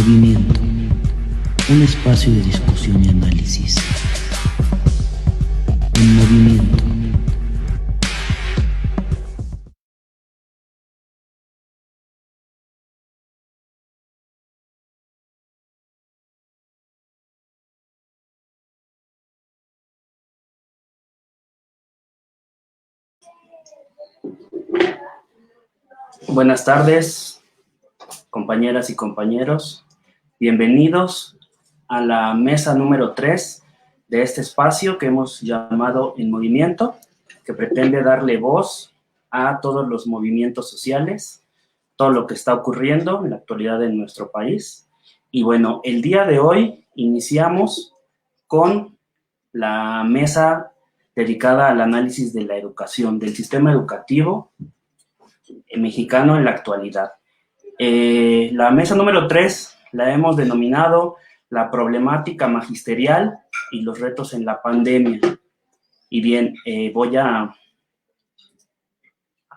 Movimiento, un espacio de discusión y análisis. En movimiento. Buenas tardes, compañeras y compañeros. Bienvenidos a la mesa número 3 de este espacio que hemos llamado En Movimiento, que pretende darle voz a todos los movimientos sociales, todo lo que está ocurriendo en la actualidad en nuestro país. Y bueno, el día de hoy iniciamos con la mesa dedicada al análisis de la educación, del sistema educativo mexicano en la actualidad. La mesa número 3 la hemos denominado la problemática magisterial y los retos en la pandemia. Y bien, voy a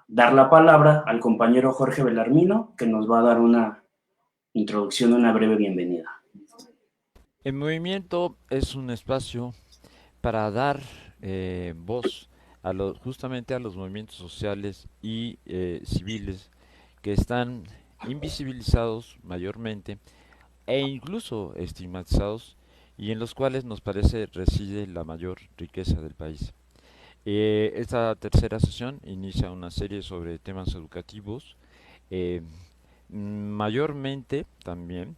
dar la palabra al compañero Jorge Belarmino, que nos va a dar una introducción, una breve bienvenida. El movimiento es un espacio para dar voz justamente a los movimientos sociales y civiles que están invisibilizados mayormente e incluso estigmatizados y en los cuales nos parece reside la mayor riqueza del país. Esta tercera sesión inicia una serie sobre temas educativos, eh, mayormente también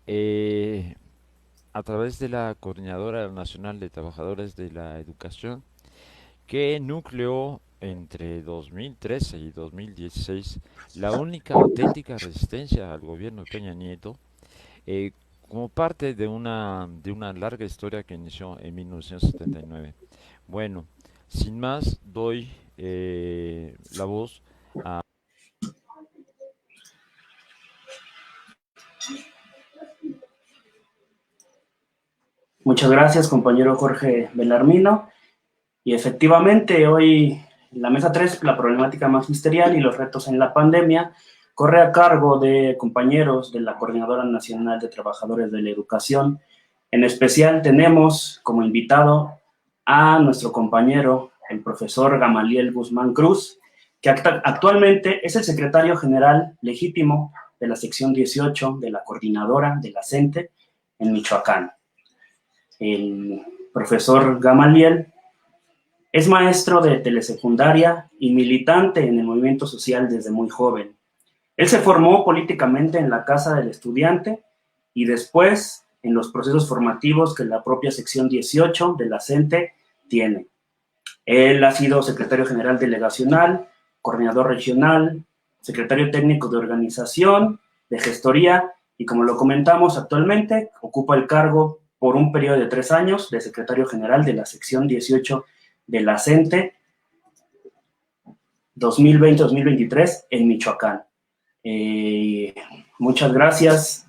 eh, a través de la Coordinadora Nacional de Trabajadores de la Educación, que nucleó entre 2013 y 2016 la única auténtica resistencia al gobierno de Peña Nieto, eh, como parte de una larga historia que inició en 1979. Bueno, sin más, doy la voz a... Muchas gracias, compañero Jorge Belarmino. Y efectivamente, hoy la mesa 3, la problemática magisterial y los retos en la pandemia, corre a cargo de compañeros de la Coordinadora Nacional de Trabajadores de la Educación. En especial tenemos como invitado a nuestro compañero, el profesor Gamaliel Guzmán Cruz, que actualmente es el secretario general legítimo de la sección 18 de la Coordinadora de la CENTE en Michoacán. El profesor Gamaliel es maestro de telesecundaria y militante en el movimiento social desde muy joven. Él se formó políticamente en la Casa del Estudiante y después en los procesos formativos que la propia sección 18 de la CENTE tiene. Él ha sido secretario general delegacional, coordinador regional, secretario técnico de organización, de gestoría y, como lo comentamos actualmente, ocupa el cargo por un periodo de 3 años de secretario general de la sección 18 de la CENTE 2020-2023 en Michoacán. Muchas gracias,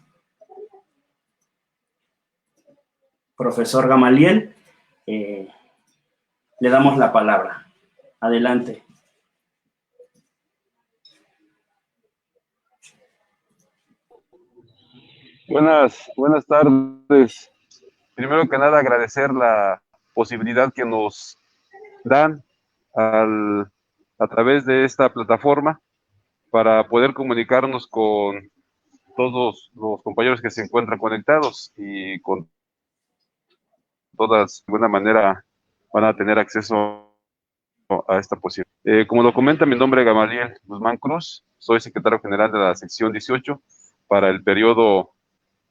profesor Gamaliel. Le damos la palabra. Adelante. Buenas tardes. Primero que nada, agradecer la posibilidad que nos dan a través de esta plataforma para poder comunicarnos con todos los compañeros que se encuentran conectados y con todas, de alguna manera, van a tener acceso a esta posibilidad. Como lo comenta, mi nombre es Gamaliel Guzmán Cruz, soy secretario general de la sección 18 para el periodo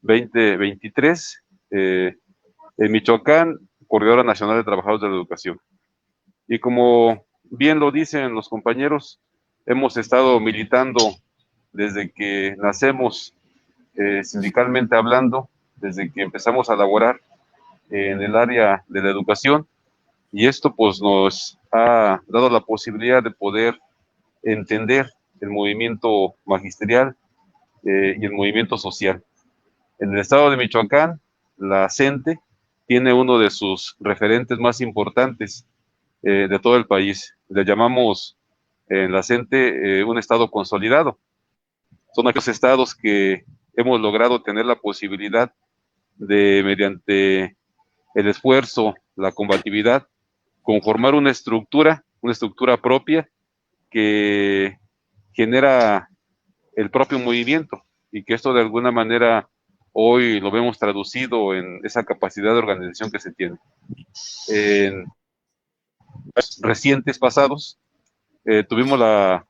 2023, en Michoacán, Coordinadora Nacional de Trabajadores de la Educación. Y como bien lo dicen los compañeros, hemos estado militando desde que nacemos, sindicalmente hablando, desde que empezamos a laborar en el área de la educación, y esto pues nos ha dado la posibilidad de poder entender el movimiento magisterial y el movimiento social. En el estado de Michoacán, la CENTE tiene uno de sus referentes más importantes de todo el país. Le llamamos en la CENTE un estado consolidado. Son aquellos estados que hemos logrado tener la posibilidad de, mediante el esfuerzo, la combatividad, conformar una estructura propia que genera el propio movimiento, y que esto de alguna manera hoy lo vemos traducido en esa capacidad de organización que se tiene. En recientes pasados tuvimos la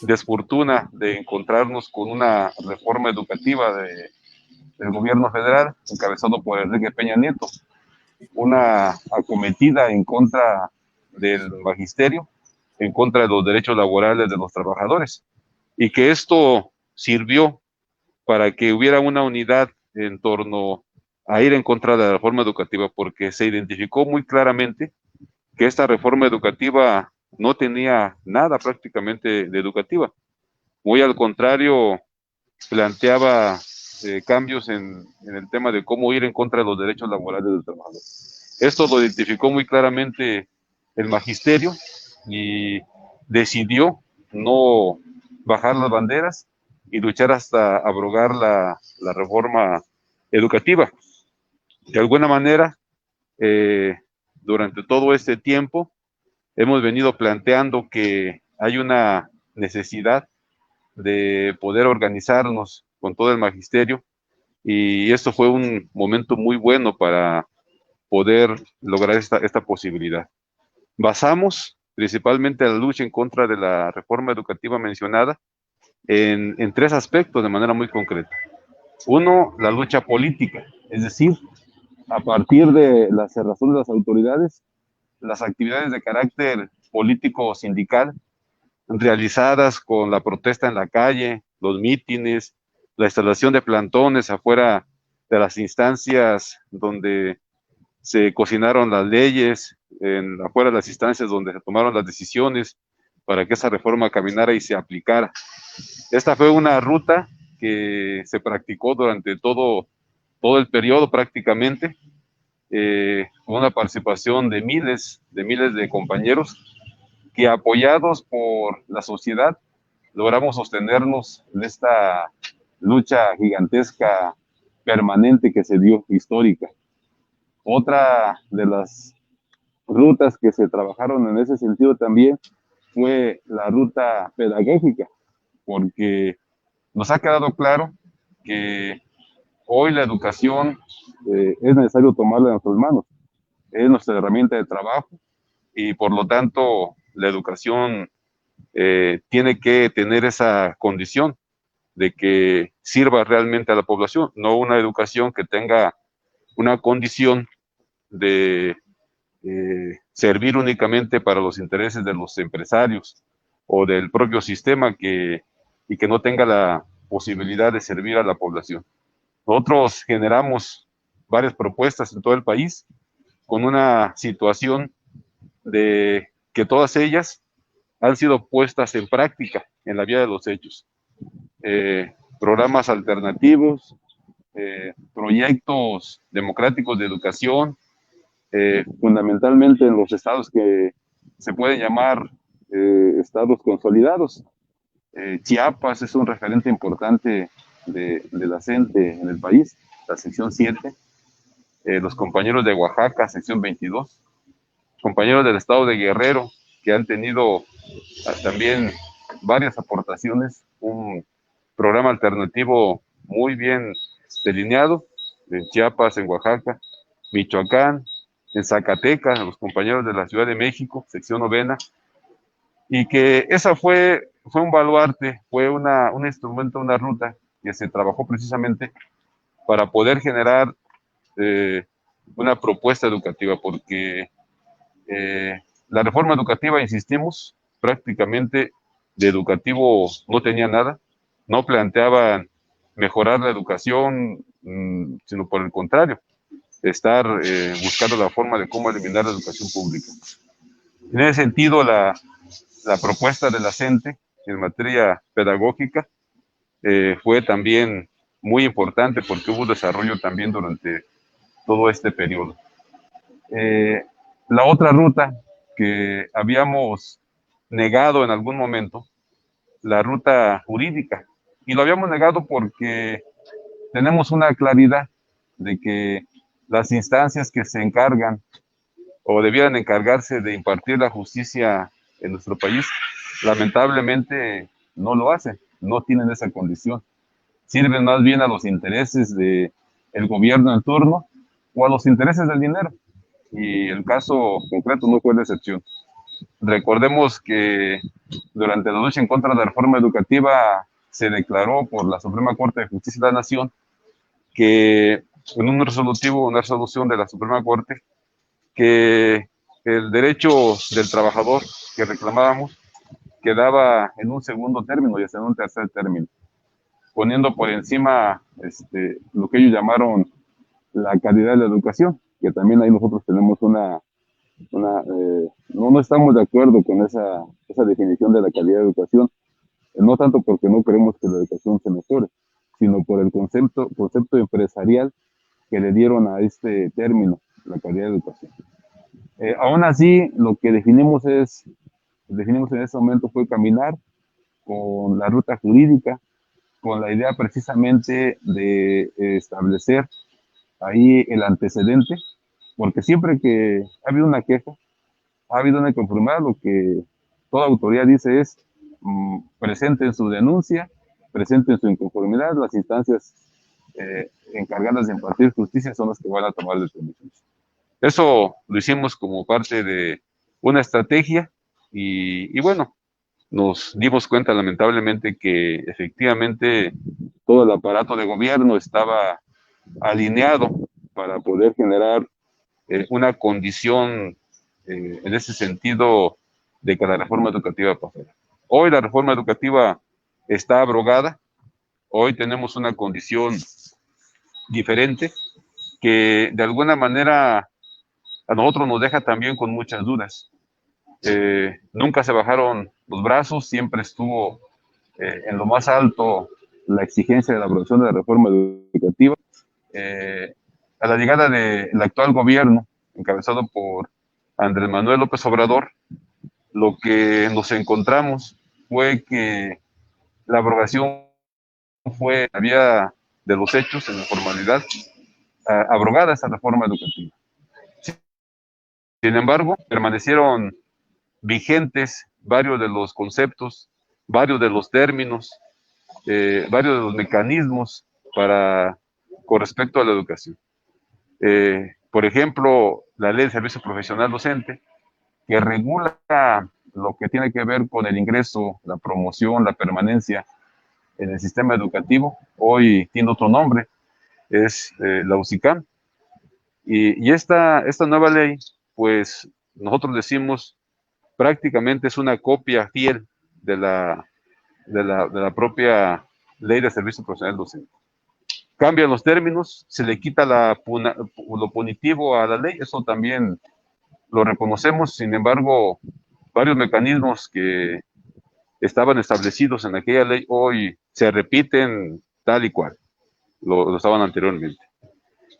desfortuna de encontrarnos con una reforma educativa del gobierno federal, encabezado por Enrique Peña Nieto, una acometida en contra del magisterio, en contra de los derechos laborales de los trabajadores, y que esto sirvió para que hubiera una unidad en torno a ir en contra de la reforma educativa, porque se identificó muy claramente que esta reforma educativa no tenía nada prácticamente de educativa. Muy al contrario, planteaba cambios en el tema de cómo ir en contra de los derechos laborales del trabajador. Esto lo identificó muy claramente el magisterio y decidió no bajar las banderas y luchar hasta abrogar la reforma educativa. De alguna manera, durante todo este tiempo, hemos venido planteando que hay una necesidad de poder organizarnos con todo el magisterio, y esto fue un momento muy bueno para poder lograr esta posibilidad. Basamos principalmente la lucha en contra de la reforma educativa mencionada en tres aspectos de manera muy concreta. Uno, la lucha política, es decir, a partir de la cerrazón de las autoridades, las actividades de carácter político sindical realizadas con la protesta en la calle, los mítines, la instalación de plantones afuera de las instancias donde se cocinaron las leyes, afuera de las instancias donde se tomaron las decisiones para que esa reforma caminara y se aplicara. Esta fue una ruta que se practicó durante todo el periodo prácticamente, con una participación de miles de compañeros que, apoyados por la sociedad, logramos sostenernos en esta lucha gigantesca, permanente, que se dio, histórica. Otra de las rutas que se trabajaron en ese sentido también fue la ruta pedagógica, porque nos ha quedado claro que hoy la educación es necesario tomarla en nuestras manos, es nuestra herramienta de trabajo, y por lo tanto la educación tiene que tener esa condición de que sirva realmente a la población, no una educación que tenga una condición de servir únicamente para los intereses de los empresarios o del propio sistema, y que no tenga la posibilidad de servir a la población. Nosotros generamos varias propuestas en todo el país con una situación de que todas ellas han sido puestas en práctica en la vía de los hechos. Programas alternativos, proyectos democráticos de educación, fundamentalmente en los estados que se pueden llamar estados consolidados. Chiapas es un referente importante de la CENTE en el país, la sección 7, los compañeros de Oaxaca, sección 22, compañeros del estado de Guerrero, que han tenido también varias aportaciones, un programa alternativo muy bien delineado, en Chiapas, en Oaxaca, Michoacán, en Zacatecas, los compañeros de la Ciudad de México, sección 9, y que esa fue un baluarte, fue un instrumento, una ruta que se trabajó precisamente para poder generar una propuesta educativa, porque la reforma educativa, insistimos, prácticamente de educativo no tenía nada, no planteaban mejorar la educación, sino por el contrario, estar buscando la forma de cómo eliminar la educación pública. En ese sentido, la propuesta de la CENTE en materia pedagógica fue también muy importante, porque hubo desarrollo también durante todo este periodo. La otra ruta que habíamos negado en algún momento, la ruta jurídica, y lo habíamos negado porque tenemos una claridad de que las instancias que se encargan o debieran encargarse de impartir la justicia en nuestro país, lamentablemente no lo hacen, no tienen esa condición. Sirven más bien a los intereses del gobierno en turno o a los intereses del dinero. Y el caso concreto no fue la excepción. Recordemos que durante la lucha en contra de la reforma educativa se declaró por la Suprema Corte de Justicia de la Nación que en un resolutivo, una resolución de la Suprema Corte, que el derecho del trabajador que reclamábamos quedaba en un segundo término y hasta en un tercer término, poniendo por encima lo que ellos llamaron la calidad de la educación, que también ahí nosotros tenemos no estamos de acuerdo con esa definición de la calidad de educación, no tanto porque no queremos que la educación se mejore, sino por el concepto empresarial que le dieron a este término, la calidad de educación. Aún así, lo que definimos en ese momento fue caminar con la ruta jurídica, con la idea precisamente de establecer ahí el antecedente, porque siempre que ha habido una queja, ha habido una inconformidad, lo que toda autoridad dice es presenten su denuncia, presenten su inconformidad, las instancias encargadas de impartir justicia son las que van a tomar determinaciones. Eso lo hicimos como parte de una estrategia y bueno, nos dimos cuenta lamentablemente que efectivamente todo el aparato de gobierno estaba alineado para poder generar una condición en ese sentido de que la reforma educativa pasara. Hoy la reforma educativa está abrogada, hoy tenemos una condición diferente que de alguna manera a nosotros nos deja también con muchas dudas. Nunca se bajaron los brazos, siempre estuvo en lo más alto la exigencia de la aprobación de la reforma educativa. A la llegada del actual gobierno, encabezado por Andrés Manuel López Obrador, lo que nos encontramos fue que la abrogación fue la vía de los hechos, en la formalidad, abrogada esa reforma educativa. Sin embargo, permanecieron vigentes varios de los conceptos, varios de los términos, varios de los mecanismos con respecto a la educación. Por ejemplo, la Ley de Servicio Profesional Docente, que regula lo que tiene que ver con el ingreso, la promoción, la permanencia en el sistema educativo. Hoy tiene otro nombre, es la UCICAM. Y esta nueva ley, pues nosotros decimos, prácticamente es una copia fiel de la propia Ley de Servicio Profesional Docente. Cambian los términos, se le quita lo punitivo a la ley, eso también lo reconocemos. Sin embargo, varios mecanismos que estaban establecidos en aquella ley hoy se repiten tal y cual lo estaban anteriormente.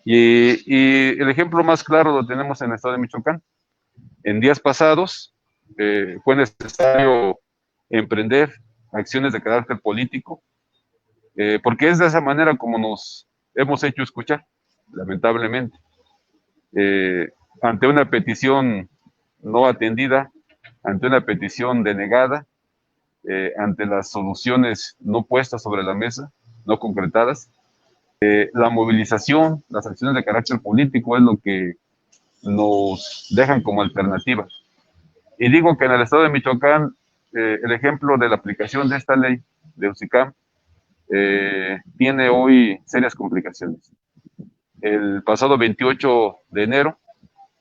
Y el ejemplo más claro lo tenemos en el estado de Michoacán. En días pasados fue necesario emprender acciones de carácter político, porque es de esa manera como nos hemos hecho escuchar, lamentablemente. Ante una petición no atendida, ante una petición denegada, ante las soluciones no puestas sobre la mesa, no concretadas, la movilización, las acciones de carácter político es lo que nos dejan como alternativa. Y digo que en el estado de Michoacán, el ejemplo de la aplicación de esta ley de UCICAM tiene hoy serias complicaciones. El pasado 28 de enero,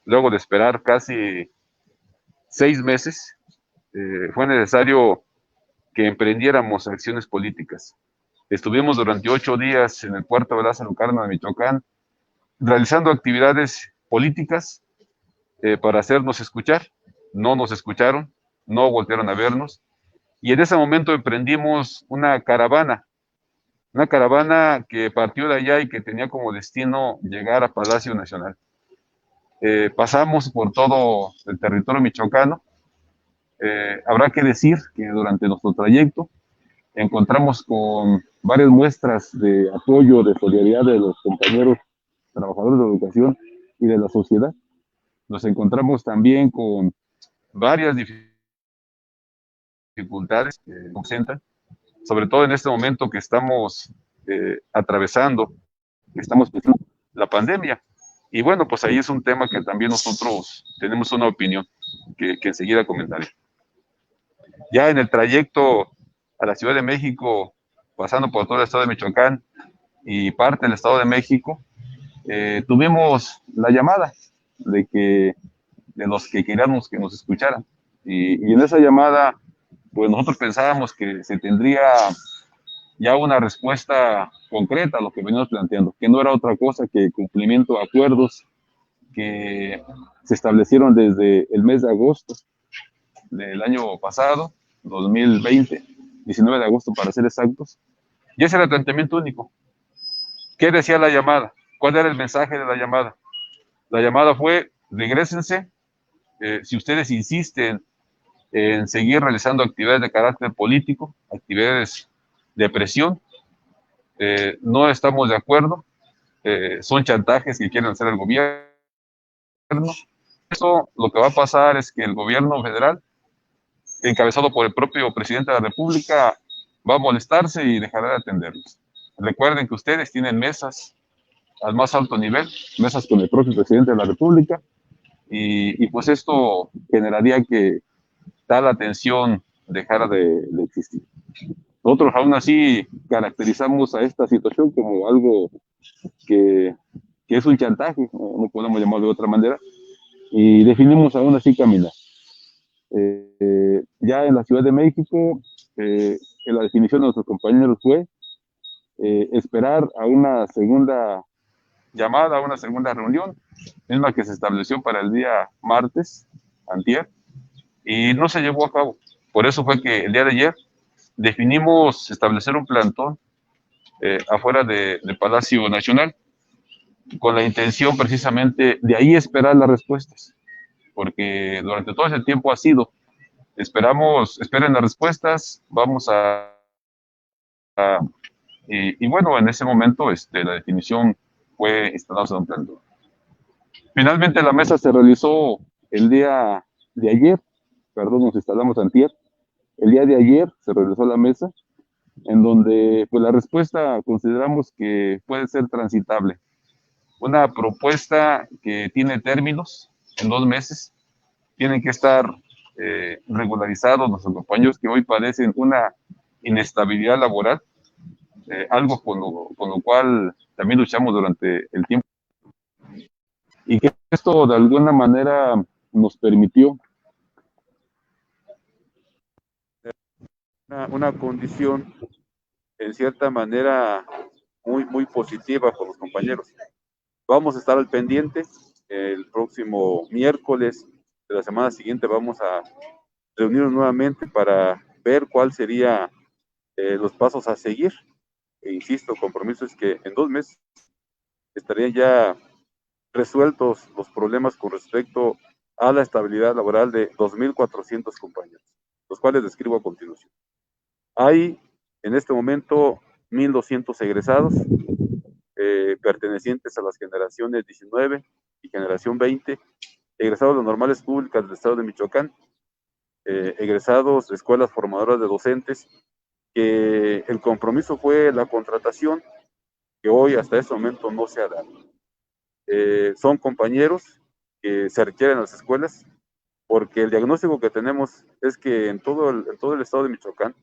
luego de esperar casi 6 meses, fue necesario que emprendiéramos acciones políticas. Estuvimos durante 8 días en el puerto de Lázaro Cárdenas, Michoacán, realizando actividades políticas para hacernos escuchar. No nos escucharon, no voltearon a vernos, y en ese momento emprendimos una caravana que partió de allá y que tenía como destino llegar a Palacio Nacional. Pasamos por todo el territorio michoacano. Habrá que decir que durante nuestro trayecto encontramos con varias muestras de apoyo, de solidaridad de los compañeros trabajadores de la educación y de la sociedad. Nos encontramos también con varias dificultades que nos presentan, sobre todo en este momento que estamos atravesando, que estamos pasando la pandemia. Y bueno, pues ahí es un tema que también nosotros tenemos una opinión que enseguida comentaré. Ya en el trayecto a la Ciudad de México, pasando por todo el estado de Michoacán y parte del estado de México, tuvimos la llamada de los que queríamos que nos escucharan. Y en esa llamada, pues nosotros pensábamos que se tendría ya una respuesta concreta a lo que venimos planteando, que no era otra cosa que cumplimiento de acuerdos que se establecieron desde el mes de agosto del año pasado, 2020, 19 de agosto para ser exactos, y ese era el planteamiento único. ¿Qué decía la llamada? ¿Cuál era el mensaje de la llamada? La llamada fue: regrésense, si ustedes insisten en seguir realizando actividades de carácter político, actividades de presión, no estamos de acuerdo, son chantajes que quieren hacer el gobierno. Eso lo que va a pasar es que el gobierno federal, encabezado por el propio presidente de la República, va a molestarse y dejará de atenderlos. Recuerden que ustedes tienen mesas al más alto nivel, mesas con el propio presidente de la República, y pues esto generaría que tal atención dejara de existir. Nosotros aún así caracterizamos a esta situación como algo que es un chantaje, no podemos llamarlo de otra manera, y definimos aún así caminar. Ya en la Ciudad de México, la definición de nuestros compañeros fue esperar a una segunda llamada, a una segunda reunión, misma que se estableció para el día martes, antier, y no se llevó a cabo. Por eso fue que el día de ayer definimos establecer un plantón afuera del Palacio Nacional, con la intención precisamente de ahí esperar las respuestas, porque durante todo ese tiempo ha sido, esperen las respuestas, vamos y bueno, en ese momento la definición fue instalarse en un plantón. Finalmente la mesa se realizó el día de ayer, perdón, nos instalamos antier, el día de ayer se realizó la mesa, en donde pues la respuesta consideramos que puede ser transitable. Una propuesta que tiene términos en 2 meses, tienen que estar regularizados nuestros compañeros que hoy padecen una inestabilidad laboral, algo con lo cual también luchamos durante el tiempo, y que esto de alguna manera nos permitió una condición en cierta manera muy positiva con los compañeros. Vamos a estar al pendiente. El próximo miércoles de la semana siguiente vamos a reunirnos nuevamente para ver cuál sería los pasos a seguir. E insisto, el compromiso es que en 2 meses estarían ya resueltos los problemas con respecto a la estabilidad laboral de 2.400 compañeros, los cuales describo a continuación. Hay en este momento 1.200 egresados pertenecientes a las generaciones 19 y generación 20, egresados de normales públicas del estado de Michoacán, egresados de escuelas formadoras de docentes, que el compromiso fue la contratación, que hoy hasta este momento no se ha dado. Son compañeros que se requieren en las escuelas, porque el diagnóstico que tenemos es que en todo el estado de Michoacán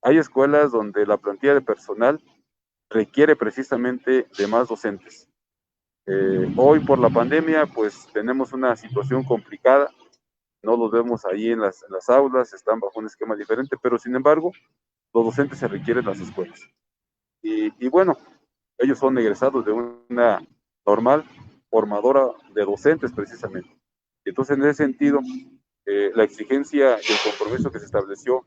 hay escuelas donde la plantilla de personal requiere precisamente de más docentes. Hoy por la pandemia pues tenemos una situación complicada, no los vemos ahí en las aulas, están bajo un esquema diferente, pero sin embargo los docentes se requieren en las escuelas. Y bueno, ellos son egresados de una normal formadora de docentes precisamente. Entonces en ese sentido, la exigencia y el compromiso que se estableció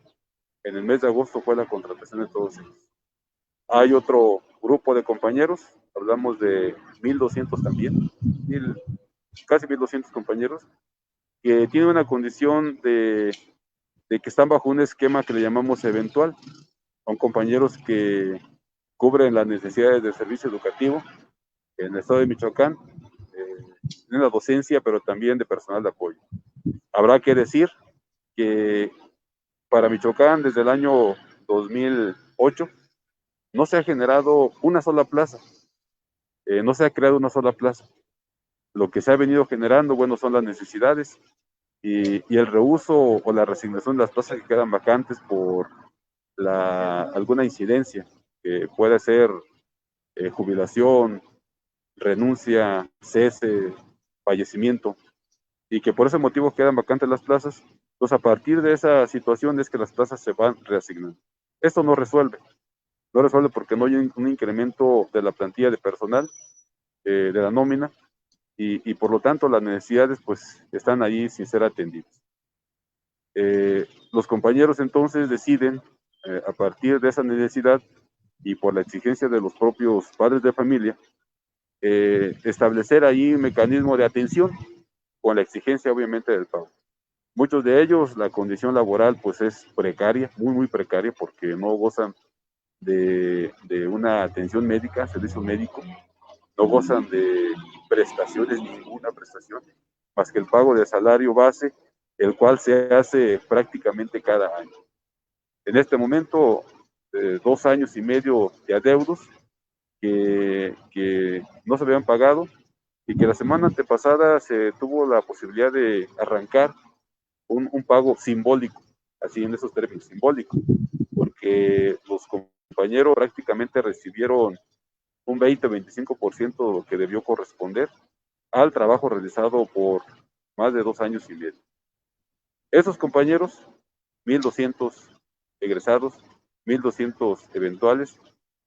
en el mes de agosto fue la contratación de todos ellos. Hay otro grupo de compañeros, hablamos de 1.200 también, casi 1.200 compañeros, que tienen una condición de que están bajo un esquema que le llamamos eventual. Son compañeros que cubren las necesidades del servicio educativo en el estado de Michoacán, de la docencia, pero también de personal de apoyo. Habrá que decir que para Michoacán, desde el año 2008, no se ha generado una sola plaza, no se ha creado una sola plaza. Lo que se ha venido generando, bueno, son las necesidades y el reuso o la resignación de las plazas que quedan vacantes por alguna incidencia, que puede ser jubilación, renuncia, cese, fallecimiento, y que por ese motivo quedan vacantes las plazas. Entonces, a partir de esa situación es que las plazas se van reasignando. Esto no resuelve porque no hay un incremento de la plantilla de personal, de la nómina, y por lo tanto las necesidades pues están ahí sin ser atendidas. Los compañeros entonces deciden, a partir de esa necesidad y por la exigencia de los propios padres de familia, establecer ahí un mecanismo de atención con la exigencia obviamente del pago. Muchos de ellos la condición laboral pues es precaria, muy precaria, porque no gozan de una atención médica, servicio médico, no gozan de prestaciones, ninguna prestación, más que el pago de salario base, el cual se hace prácticamente cada año. En este momento, 2 años y medio de adeudos que no se habían pagado y que la semana antepasada se tuvo la posibilidad de arrancar un pago simbólico, así en esos términos, simbólico, porque los compañeros prácticamente recibieron un 20-25% de lo que debió corresponder al trabajo realizado por más de 2 años y medio. Esos compañeros, 1,200 egresados, 1,200 eventuales,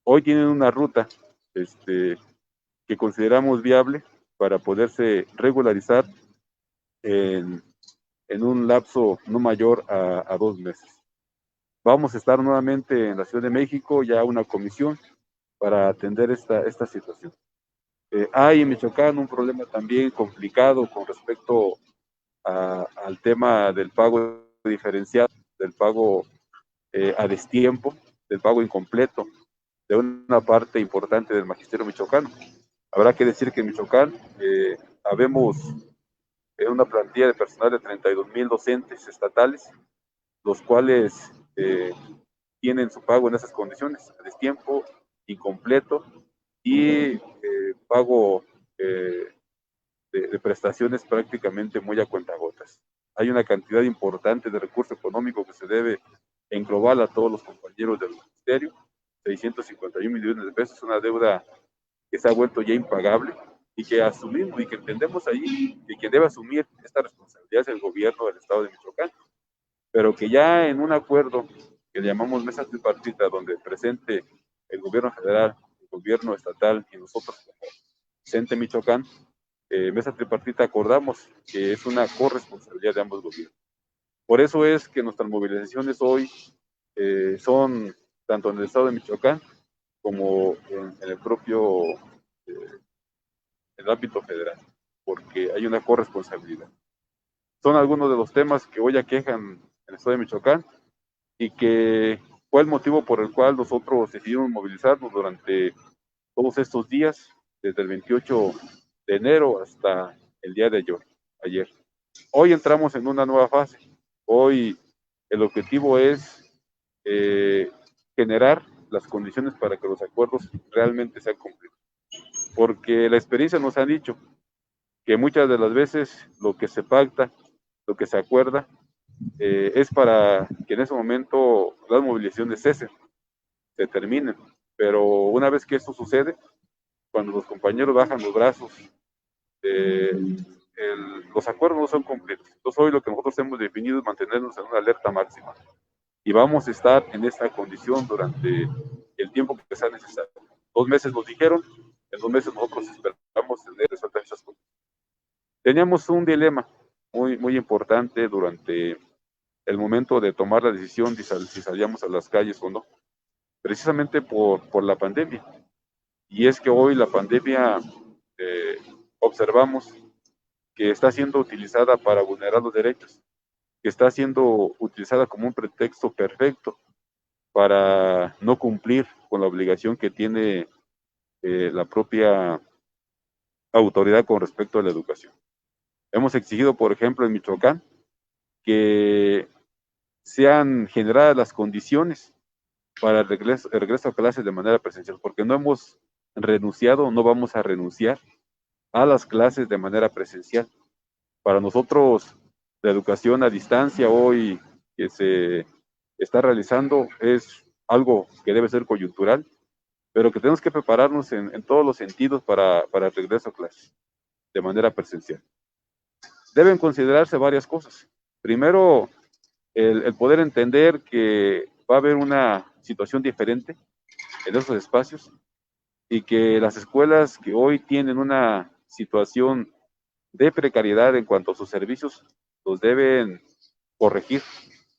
hoy tienen una ruta que consideramos viable para poderse regularizar en un lapso no mayor a 2 meses. Vamos a estar nuevamente en la Ciudad de México, ya una comisión para atender esta situación. Hay en Michoacán un problema también complicado con respecto al tema del pago diferenciado, del pago a destiempo, del pago incompleto de una parte importante del magisterio michoacano. Habrá que decir que en Michoacán habemos una plantilla de personal de 32,000 docentes estatales, los cuales tienen su pago en esas condiciones, a destiempo, incompleto y pago de prestaciones prácticamente muy a cuentagotas. Hay una cantidad importante de recurso económico que se debe en global a todos los compañeros del ministerio, 651 millones de pesos, una deuda que se ha vuelto ya impagable y que asumimos y que entendemos ahí que quien debe asumir esta responsabilidad es el gobierno del estado de Michoacán, pero que ya en un acuerdo que le llamamos mesa tripartita, donde presente el gobierno federal, el gobierno estatal y nosotros como CENTE Michoacán, mesa tripartita, acordamos que es una corresponsabilidad de ambos gobiernos. Por eso es que nuestras movilizaciones hoy son tanto en el estado de Michoacán como en el propio el ámbito federal, porque hay una corresponsabilidad. Son algunos de los temas que hoy aquejan en el estado de Michoacán y que fue el motivo por el cual nosotros decidimos movilizarnos durante todos estos días, desde el 28 de enero hasta el día de ayer. Hoy entramos en una nueva fase. Hoy el objetivo es generar las condiciones para que los acuerdos realmente sean cumplidos. Porque la experiencia nos ha dicho que muchas de las veces lo que se pacta, lo que se acuerda, es para que en ese momento las movilizaciones cesen, se terminen. Pero una vez que esto sucede, cuando los compañeros bajan los brazos, los acuerdos no son completos. Entonces hoy lo que nosotros hemos definido es mantenernos en una alerta máxima. Y vamos a estar en esta condición durante el tiempo que sea necesario. 2 meses nos dijeron, en 2 meses nosotros esperamos tener resueltas esas cosas. Teníamos un dilema muy importante durante el momento de tomar la decisión de si salíamos a las calles o no, precisamente por la pandemia. Y es que hoy la pandemia observamos que está siendo utilizada para vulnerar los derechos, que está siendo utilizada como un pretexto perfecto para no cumplir con la obligación que tiene la propia autoridad con respecto a la educación. Hemos exigido, por ejemplo, en Michoacán, que sean generadas las condiciones para el regreso a clases de manera presencial, porque no hemos renunciado, no vamos a renunciar a las clases de manera presencial. Para nosotros, la educación a distancia hoy que se está realizando es algo que debe ser coyuntural, pero que tenemos que prepararnos en todos los sentidos para el regreso a clases de manera presencial. Deben considerarse varias cosas. Primero, el poder entender que va a haber una situación diferente en esos espacios y que las escuelas que hoy tienen una situación de precariedad en cuanto a sus servicios los deben corregir,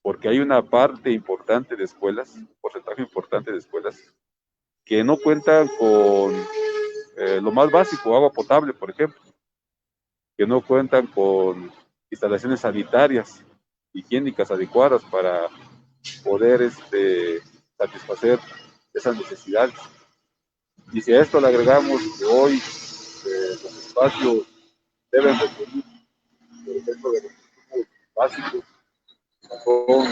porque hay una parte importante de escuelas, un porcentaje importante de escuelas que no cuentan con lo más básico, agua potable, por ejemplo, que no cuentan con instalaciones sanitarias, higiénicas adecuadas para poder satisfacer esas necesidades. Y si a esto le agregamos que hoy los espacios deben requerir, por ejemplo, de los insumos básicos, son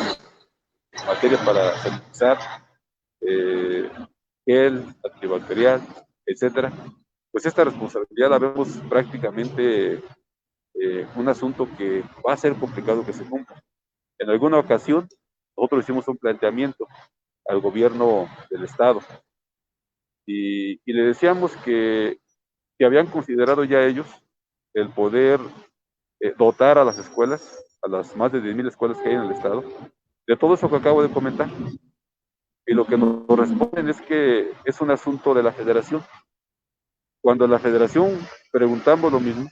materias para sanitizar, gel, antibacterial, etcétera, pues esta responsabilidad la vemos prácticamente un asunto que va a ser complicado que se cumpla. En alguna ocasión, nosotros hicimos un planteamiento al gobierno del estado y le decíamos que habían considerado ya ellos el poder dotar a las escuelas, a las más de 10,000 escuelas que hay en el estado, de todo eso que acabo de comentar. Y lo que nos responden es que es un asunto de la federación. Cuando a la federación preguntamos lo mismo,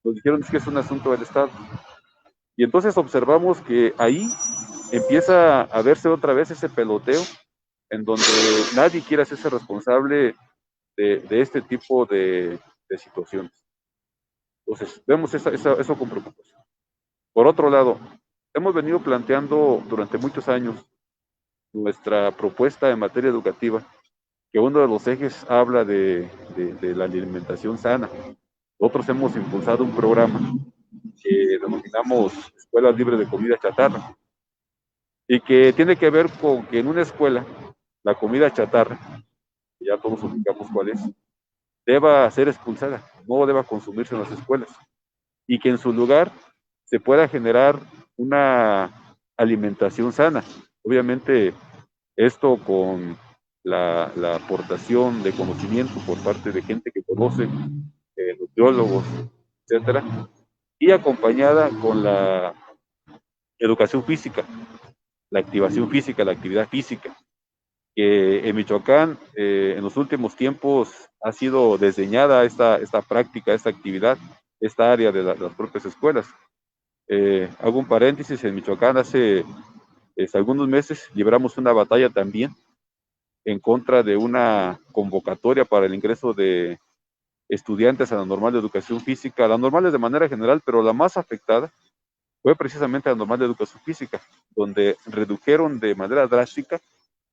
nos dijeron que es un asunto del estado. Y entonces observamos que ahí empieza a verse otra vez ese peloteo en donde nadie quiere hacerse responsable de este tipo de situaciones. Entonces, vemos eso con preocupación. Por otro lado, hemos venido planteando durante muchos años nuestra propuesta en materia educativa, que uno de los ejes habla de la alimentación sana. Nosotros hemos impulsado un programa que denominamos Escuelas Libres de Comida Chatarra, y que tiene que ver con que en una escuela la comida chatarra, que ya todos ubicamos cuál es, deba ser expulsada, no deba consumirse en las escuelas, y que en su lugar se pueda generar una alimentación sana. Obviamente esto con la aportación de conocimiento por parte de gente que conoce, nutriólogos, etcétera, y acompañada con la educación física, la activación física, la actividad física, que en Michoacán en los últimos tiempos ha sido desdeñada esta práctica, esta actividad, esta área de las propias escuelas. Hago un paréntesis, en Michoacán hace algunos meses libramos una batalla también en contra de una convocatoria para el ingreso de estudiantes a la normal de educación física, la normal es de manera general, pero la más afectada fue precisamente la normal de educación física, donde redujeron de manera drástica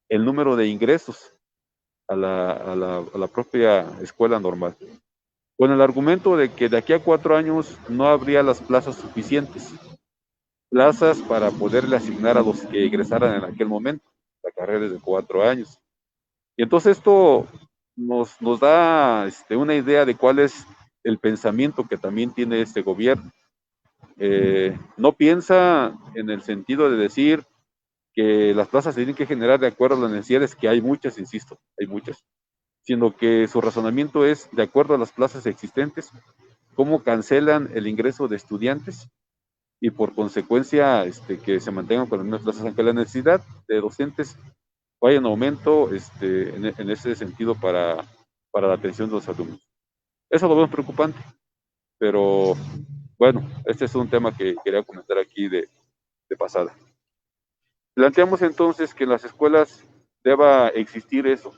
el número de ingresos a la propia escuela normal, con el argumento de que de aquí a 4 años no habría las plazas suficientes, plazas para poderle asignar a los que egresaran en aquel momento, la carrera es de 4 años. Y entonces esto nos da una idea de cuál es el pensamiento que también tiene este gobierno. No piensa en el sentido de decir que las plazas se tienen que generar de acuerdo a las necesidades, que hay muchas, insisto, hay muchas, sino que su razonamiento es de acuerdo a las plazas existentes, cómo cancelan el ingreso de estudiantes y por consecuencia que se mantengan con las mismas plazas, aunque la necesidad de docentes vaya en aumento en ese sentido para la atención de los alumnos. Eso lo vemos preocupante, pero bueno, este es un tema que quería comentar aquí de pasada. Planteamos entonces que en las escuelas deba existir eso,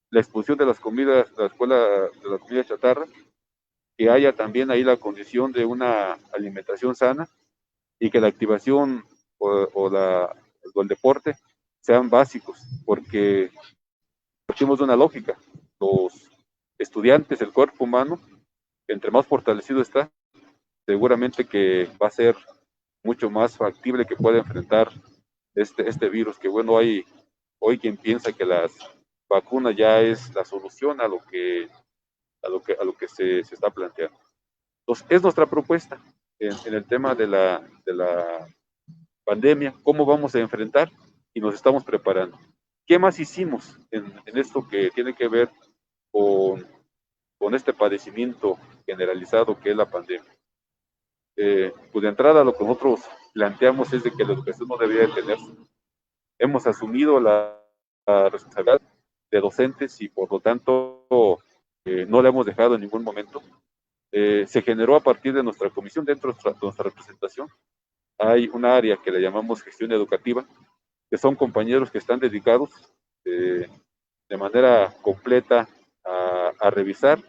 la expulsión de las comidas, de la comida chatarra, que haya también ahí la condición de una alimentación sana y que la activación o el deporte sean básicos, porque partimos de una lógica. Los estudiantes, el cuerpo humano, entre más fortalecido está, seguramente que va a ser mucho más factible que pueda enfrentar este virus, que bueno, hay hoy quien piensa que las vacunas ya es la solución a lo que se está planteando. Entonces, es nuestra propuesta en el tema de la pandemia, cómo vamos a enfrentar, y nos estamos preparando. ¿Qué más hicimos en esto que tiene que ver con este padecimiento generalizado que es la pandemia? Pues de entrada lo que nosotros planteamos es de que la educación no debería detenerse. Hemos asumido la responsabilidad de docentes y por lo tanto no la hemos dejado en ningún momento. Se generó a partir de nuestra comisión, dentro de nuestra representación, hay un área que le llamamos gestión educativa, que son compañeros que están dedicados de manera completa a revisar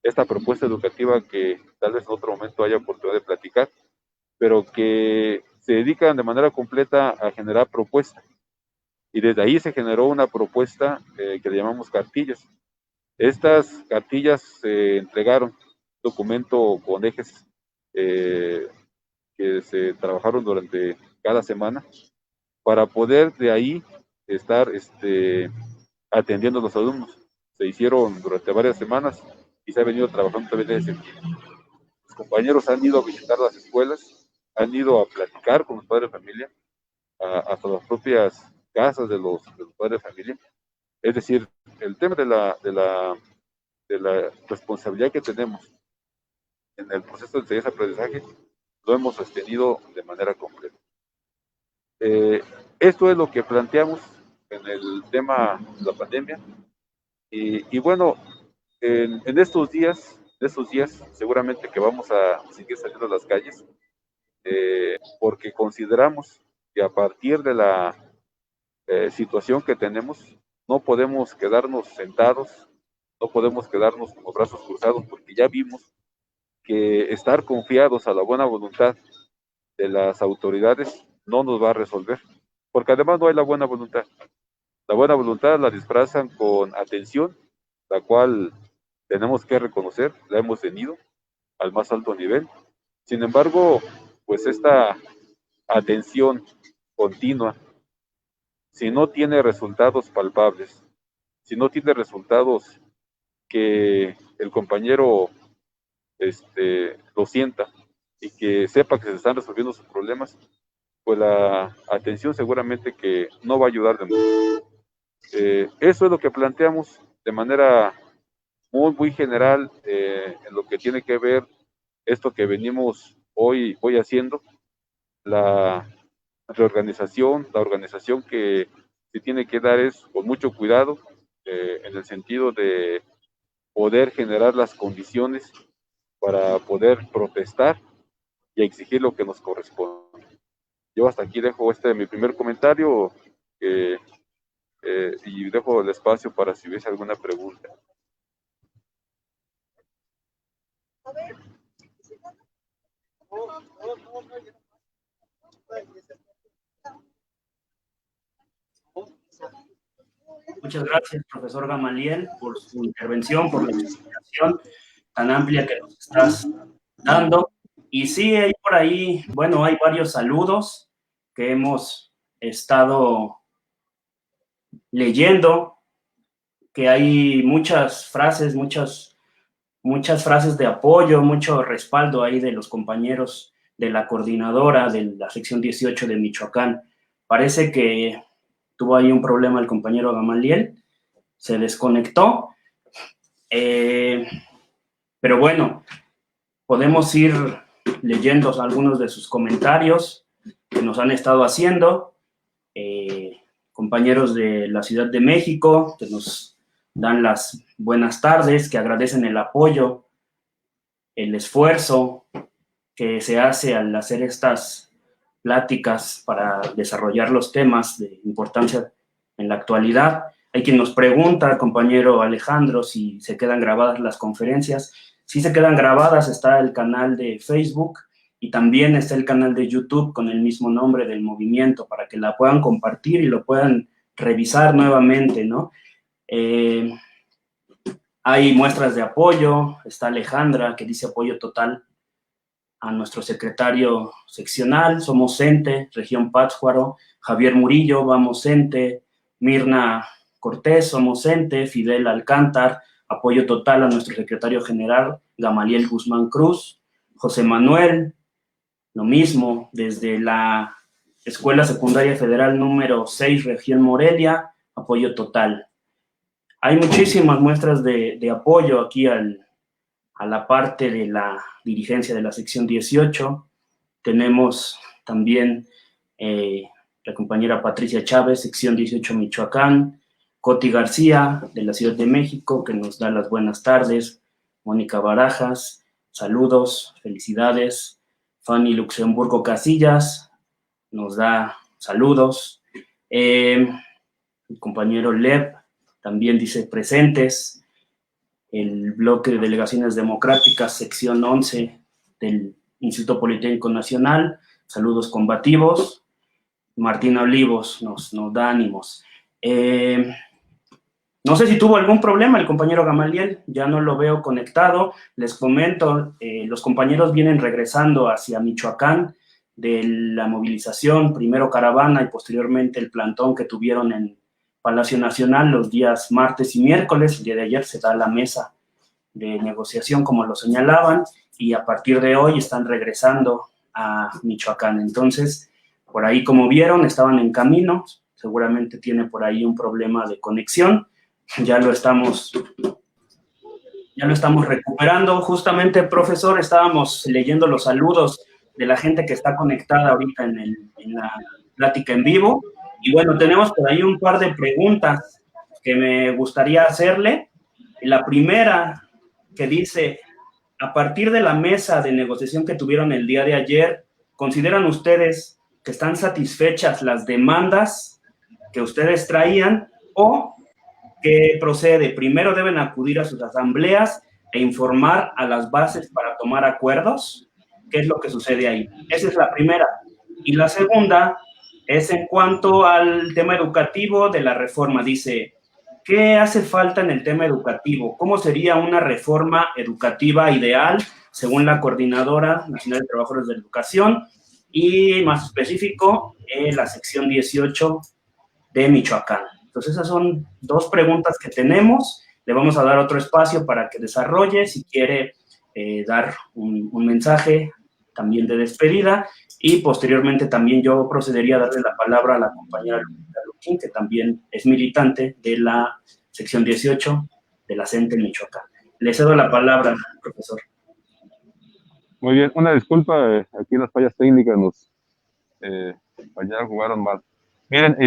esta propuesta educativa que tal vez en otro momento haya oportunidad de platicar, pero que se dedican de manera completa a generar propuestas. Y desde ahí se generó una propuesta que le llamamos cartillas. Estas cartillas se entregaron, un documento con ejes que se trabajaron durante cada semana, para poder de ahí estar atendiendo a los alumnos. Se hicieron durante varias semanas y se ha venido trabajando también desde septiembre. Los compañeros han ido a visitar las escuelas, han ido a platicar con los padres de familia, hasta las propias casas de los padres de familia. Es decir, el tema de la responsabilidad que tenemos en el proceso de enseñanza-aprendizaje lo hemos sostenido de manera completa. Esto es lo que planteamos en el tema de la pandemia. Y bueno, en estos días seguramente que vamos a seguir saliendo a las calles, porque consideramos que a partir de la situación que tenemos, no podemos quedarnos sentados, no podemos quedarnos como brazos cruzados, porque ya vimos que estar confiados a la buena voluntad de las autoridades no nos va a resolver, porque además no hay la buena voluntad. La buena voluntad la disfrazan con atención, la cual tenemos que reconocer, la hemos tenido al más alto nivel. Sin embargo, pues esta atención continua, si no tiene resultados palpables, si no tiene resultados que el compañero lo sienta y que sepa que se están resolviendo sus problemas, pues la atención seguramente que no va a ayudar de mucho. Eso es lo que planteamos de manera muy general, en lo que tiene que ver esto que venimos hoy haciendo, la reorganización, la organización que se tiene que dar es con mucho cuidado, en el sentido de poder generar las condiciones para poder protestar y exigir lo que nos corresponde. Yo hasta aquí dejo mi primer comentario, y dejo el espacio para si hubiese alguna pregunta. Muchas gracias, profesor Gamaliel, por su intervención, por la explicación tan amplia que nos estás dando. Y sí, hay por ahí, bueno, hay varios saludos que hemos estado leyendo, que hay muchas frases, muchas frases de apoyo, mucho respaldo ahí de los compañeros de la coordinadora de la sección 18 de Michoacán. Parece que tuvo ahí un problema el compañero Gamaliel, se desconectó, pero bueno, podemos ir leyendo algunos de sus comentarios que nos han estado haciendo, compañeros de la Ciudad de México que nos dan las buenas tardes, que agradecen el apoyo, el esfuerzo que se hace al hacer estas pláticas para desarrollar los temas de importancia en la actualidad. Hay quien nos pregunta, compañero Alejandro, si se quedan grabadas las conferencias. Sí se quedan grabadas, está el canal de Facebook y también está el canal de YouTube con el mismo nombre del movimiento, para que la puedan compartir y lo puedan revisar nuevamente, ¿no? Hay muestras de apoyo, está Alejandra que dice apoyo total a nuestro secretario seccional, somos CENTE, Región Pátzcuaro, Javier Murillo, vamos CENTE, Mirna Cortés, somos CENTE, Fidel Alcántar, apoyo total a nuestro secretario general, Gamaliel Guzmán Cruz, José Manuel, lo mismo, desde la Escuela Secundaria Federal número 6, Región Morelia, apoyo total. Hay muchísimas muestras de apoyo aquí a la parte de la dirigencia de la sección 18. Tenemos también la compañera Patricia Chávez, sección 18 Michoacán, Coti García, de la Ciudad de México, que nos da las buenas tardes, Mónica Barajas, saludos, felicidades, Fanny Luxemburgo Casillas, nos da saludos, el compañero Lev también dice presentes, el bloque de delegaciones democráticas, sección 11 del Instituto Politécnico Nacional, saludos combativos. Martín Olivos nos da ánimos. No sé si tuvo algún problema el compañero Gamaliel, ya no lo veo conectado. Les comento, los compañeros vienen regresando hacia Michoacán de la movilización, primero caravana y posteriormente el plantón que tuvieron en Palacio Nacional los días martes y miércoles. El día de ayer se da la mesa de negociación, como lo señalaban, y a partir de hoy están regresando a Michoacán. Entonces, por ahí, como vieron, estaban en camino, seguramente tiene por ahí un problema de conexión, ya lo estamos recuperando. Justamente, profesor, estábamos leyendo los saludos de la gente que está conectada ahorita en la plática en vivo, y bueno, tenemos por ahí un par de preguntas que me gustaría hacerle. La primera, que dice, a partir de la mesa de negociación que tuvieron el día de ayer, ¿consideran ustedes que están satisfechas las demandas que ustedes traían o qué procede? Primero deben acudir a sus asambleas e informar a las bases para tomar acuerdos. ¿Qué es lo que sucede ahí? Esa es la primera. Y la segunda es en cuanto al tema educativo de la reforma. Dice, ¿qué hace falta en el tema educativo? ¿Cómo sería una reforma educativa ideal según la Coordinadora Nacional de Trabajadores de la Educación? Y más específico, la sección 18 de Michoacán. Entonces, esas son dos preguntas que tenemos. Le vamos a dar otro espacio para que desarrolle, si quiere dar un mensaje también de despedida, y posteriormente también yo procedería a darle la palabra a la compañera Lupita Luquín, que también es militante de la sección 18 de la CENTE en Michoacán. Le cedo la palabra, profesor. Muy bien, una disculpa, aquí las fallas técnicas nos fallaron, jugaron mal. Miren,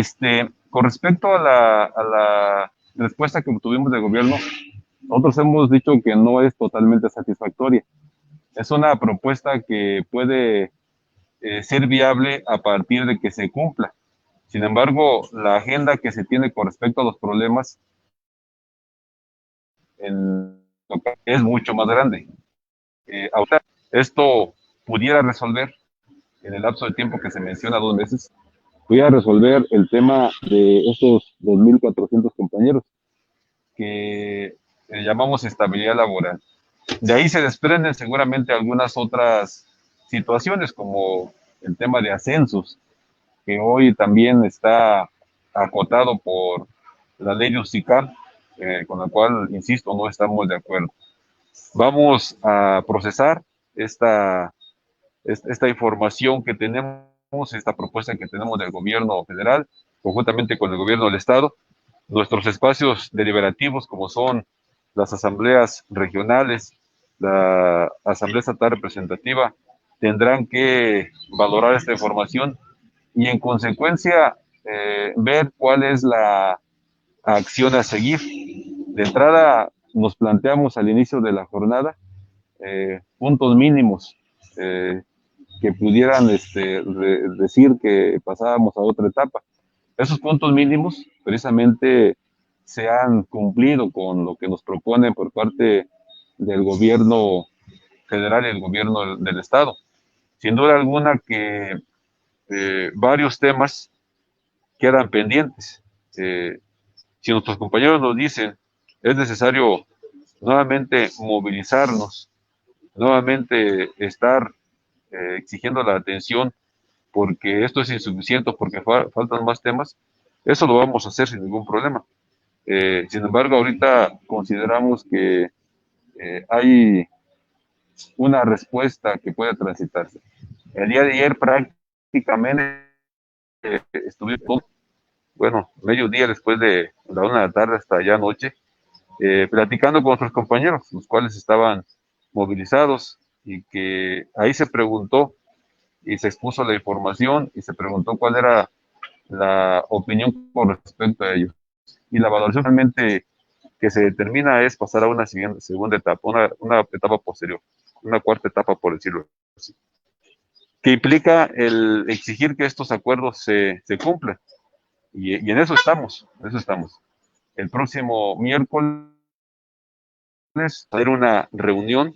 con respecto a la respuesta que obtuvimos del gobierno, nosotros hemos dicho que no es totalmente satisfactoria. Es una propuesta que puede ser viable a partir de que se cumpla. Sin embargo, la agenda que se tiene con respecto a los problemas es mucho más grande. Ahora, esto pudiera resolver en el lapso de tiempo que se menciona, 2 meses, pudiera resolver el tema de estos 2.400 compañeros que llamamos estabilidad laboral. De ahí se desprenden seguramente algunas otras situaciones, como el tema de ascensos, que hoy también está acotado por la ley de USICAR, con la cual, insisto, no estamos de acuerdo. Vamos a procesar esta información que tenemos, esta propuesta que tenemos del gobierno federal, conjuntamente con el gobierno del estado. Nuestros espacios deliberativos, como son las asambleas regionales, la asamblea estatal representativa, tendrán que valorar esta información y en consecuencia ver cuál es la acción a seguir. De entrada nos planteamos al inicio de la jornada puntos mínimos que pudieran decir que pasábamos a otra etapa. Esos puntos mínimos precisamente se han cumplido con lo que nos proponen por parte del gobierno federal y el gobierno del estado. Sin duda alguna que varios temas quedan pendientes. Si nuestros compañeros nos dicen, es necesario nuevamente movilizarnos, nuevamente estar exigiendo la atención porque esto es insuficiente, porque faltan más temas, eso lo vamos a hacer sin ningún problema. Sin embargo, ahorita consideramos que hay una respuesta que puede transitarse. El día de ayer prácticamente estuvimos, bueno, medio día después de la 1 de la tarde hasta ya anoche, platicando con nuestros compañeros, los cuales estaban movilizados y que ahí se preguntó y se expuso la información y se preguntó cuál era la opinión con respecto a ello. Y la valoración realmente que se determina es pasar a una segunda etapa, una etapa posterior, una cuarta etapa, por decirlo así, que implica el exigir que estos acuerdos se cumplan. Y en eso estamos, en eso estamos. El próximo miércoles hacer una reunión